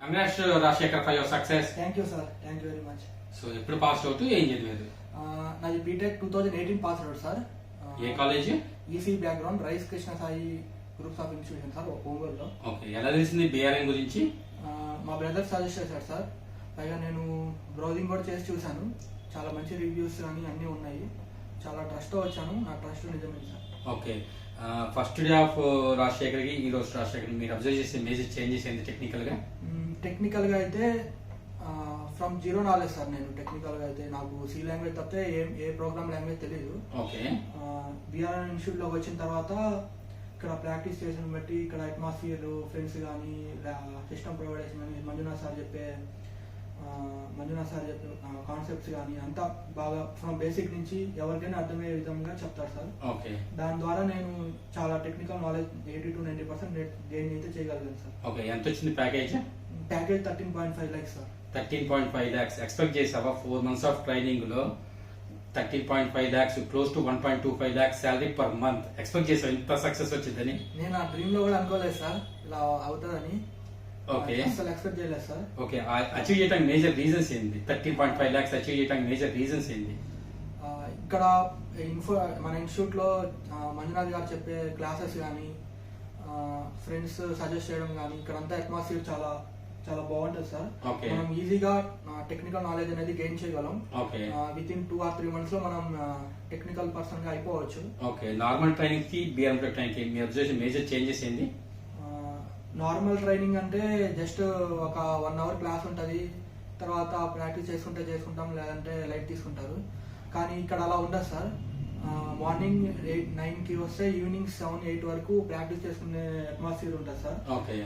Congrats Rajshekhar for your success. Thank you, sir. Thank you very much. So ఎప్పుడు pass అవుతూ ఏం చదివారు? నాది బీటెక్ 2018 పాస్ అవుట్ సార్. ఏ college? EC background Rise Krishna Sai groups of institution sir, ఒంగోలులో. Okay, ఎలా తెలిసింది బీఆర్ఎన్ గురించి? మా బ్రదర్ సజెస్ట్ చేశాడు సార్. పైగా నేను బ్రౌజింగ్ కూడా చేసి చూశాను, చాలా మంచి రివ్యూస్ కానీ అన్నీ ఉన్నాయి. చాలా ట్రస్ట్ వచ్చాను, నా ట్రస్ట్ నిజమే sir. Okay, first day of రాజశేఖర్కి ఈ రోజు రాజశేఖర్ మీరు అబ్జర్వ్ చేసే మేజర్ చేంజెస్ ఏంటి టెక్నికల్గా? టెక్నికల్గా అయితే ఫ్రమ్ జీరో నాలెడ్జ్ సార్. నేను టెక్నికల్గా అయితే నాకు సి లాంగ్వేజ్ తప్పితే ఏ ప్రోగ్రామ్ లాంగ్వేజ్ తెలియదు. ఓకే, బీఆర్ఎన్ ఇన్స్టిట్యూట్లోకి వచ్చిన తర్వాత ఇక్కడ ప్రాక్టీస్ చేసిన బట్టి ఇక్కడ అట్మాస్ఫియర్, ఫ్రెండ్స్ కానీ సిస్టమ్ ప్రొవైడేషన్ కానీ మంజునాథ్ సార్ చెప్పే కాన్సెప్ట్స్ కానీ అంతా బాగా ఫ్రమ్ బేసిక్ నుంచి ఎవరికైనా అర్థమయ్యే విధంగా చెప్తారు సార్. ఓకే, దాని ద్వారా నేను చాలా టెక్నికల్ నాలెడ్జ్ 80 to 90% గెయిన్ అయితే చేయగలిగాను సార్. ఓకే, ఎంత వచ్చింది package? Package 13.5 lakhs sir. 13.5 lakhs expect చేసావా? 4 months ఆఫ్ ట్రైనింగ్ లో 13.5 lakhs, close to 1.25 lakhs salary per month expect చేసావు ఇంత సక్సెస్ వచ్చిందని? నేను ఆ డ్రీమ్ లో కూడా అనుకోలేదు సార్ ఇలా అవుతుందని. ఓకే, అసలు ఎక్స్పెక్ట్ చేయలేదు సార్. ఓకే, అచీవ్ చేయడానికి మేజర్ రీజన్స్ ఏంటి? 13.5 lakhs అచీవ్ చేయడానికి మేజర్ రీజన్స్ ఏంటి? ఇక్కడ మన ఇన్స్టిట్యూట్ లో మంజునాథ్ గారు చెప్పే క్లాసెస్ కానీ ఫ్రెండ్స్ సజెస్ట్ చేయడం కానీ ఇక్కడంతా అట్మాస్ఫియర్ చాలా చాలా బాగుంటుంది సార్. మనం ఈజీగా టెక్నికల్ నాలెడ్జ్ అనేది గెయిన్ చేయగలం. విత్ ఇన్ 2 or 3 months లో మనం టెక్నికల్ పర్సన్ గా అయిపోవచ్చు. ఓకే, నార్మల్ ట్రైనింగ్ కి బీఆర్ఎం ట్రైనింగ్ కి మీ అబ్జర్వేషన్ మేజర్ చేంజెస్ ఏంటి? నార్మల్ ట్రైనింగ్ అంటే జస్ట్ ఒక 1 hour క్లాస్ ఉంటుంది, తర్వాత ప్రాక్టీస్ చేసుకుంటాం, లేదంటే లైట్ తీసుకుంటారు. కానీ ఇక్కడ అలా ఉండదు సార్. మార్నింగ్ 8-9కి వస్తే ఈవినింగ్ 7-8 వరకు ప్రాక్టీస్ చేసుకునే అట్మాస్ఫియర్ ఉంటుంది sir. Okay,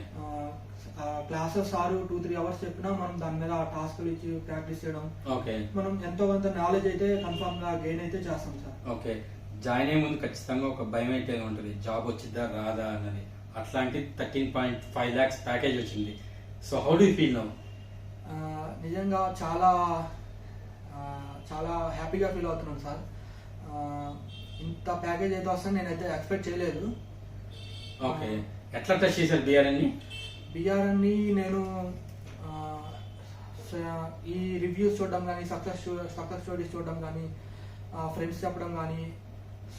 classes sir 2-3 hours చెప్పినా మనం దాని మీద టాస్క్లు ఇచ్చి ప్రాక్టీస్ చేయడం, ఓకే, మనం ఎంతో కొంత నాలెడ్జ్ అయితే కన్ఫర్మ్ గా గెయిన్ అయితే చేస్తాం సార్. ఓకే, జాయిన్ అయ్యే ముందు ఖచ్చితంగా ఒక భయం అయితే ఉంటుంది, జాబ్ వచ్చిద్దా రాదా అన్నది. అట్లాంటి 13.5 lakhs ప్యాకేజ్ వచ్చింది. So how do feel now? నిజంగా చాలా చాలా హ్యాపీగా ఫీల్ అవుతున్నాను సార్. ఇంత ప్యాకేజ్ అయితే వస్తుంది నేనైతే ఎక్స్పెక్ట్ చేయలేదు. ఓకే, ఎట్లా టచ్ చేశారు బీఆర్ఎన్ ని? నేను ఈ రివ్యూస్ చూడడం కానీ సక్సెస్ స్టోరీస్ చూడడం కానీ ఫ్రెండ్స్ చెప్పడం కానీ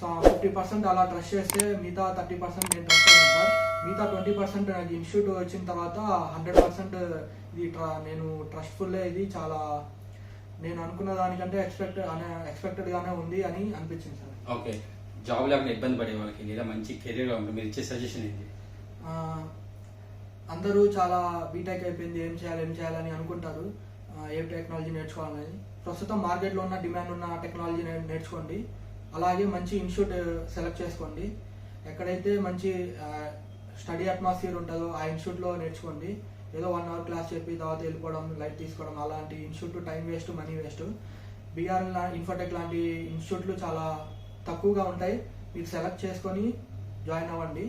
50% అలా ట్రస్ట్ చేస్తే మిగతా 30% నేను ట్రస్ట్ అయ్యాను సార్. మిగతా 20% నాకు ఇన్స్టిట్యూట్ వచ్చిన తర్వాత 100% ఇది నేను ట్రస్ట్ఫుల్. ఇది చాలా నేను అనుకున్న దానికంటే ఎక్స్పెక్టెడ్ గానే ఉంది అని అనిపించింది సార్. ఓకే, జాబ్ లేకుండా ఇబ్బంది పడే వాళ్ళకి లేదా మంచి కెరీర్ గా ఉంటుంది మీరు ఇచ్చే సజెషన్ ఏంటి? అందరూ చాలా బీటెక్ అయిపోయింది ఏం చేయాలని అనుకుంటారు, ఏ టెక్నాలజీ నేర్చుకోవాలని. ప్రస్తుతం మార్కెట్లో ఉన్న డిమాండ్ ఉన్న టెక్నాలజీ నేర్చుకోండి. అలాగే మంచి ఇన్స్టిట్యూట్ సెలెక్ట్ చేసుకోండి. ఎక్కడైతే మంచి స్టడీ అట్మాస్ఫియర్ ఉంటుందో ఆ ఇన్స్టిట్యూట్లో నేర్చుకోండి. ఏదో 1 hour క్లాస్ చెప్పి తర్వాత వెళ్ళిపోవడం, లైట్ తీసుకోవడం అలాంటి institute time waste, money waste. BRN Infotech లాంటి ఇన్స్టిట్యూట్లు చాలా తక్కువగా ఉంటాయి. మీరు సెలెక్ట్ చేసుకొని జాయిన్ అవ్వండి.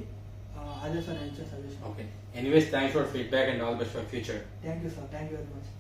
అదే సార్ నేను ఇచ్చే suggestion. Okay, anyways thanks for feedback and all best for future. Thank you sir. Thank you very much.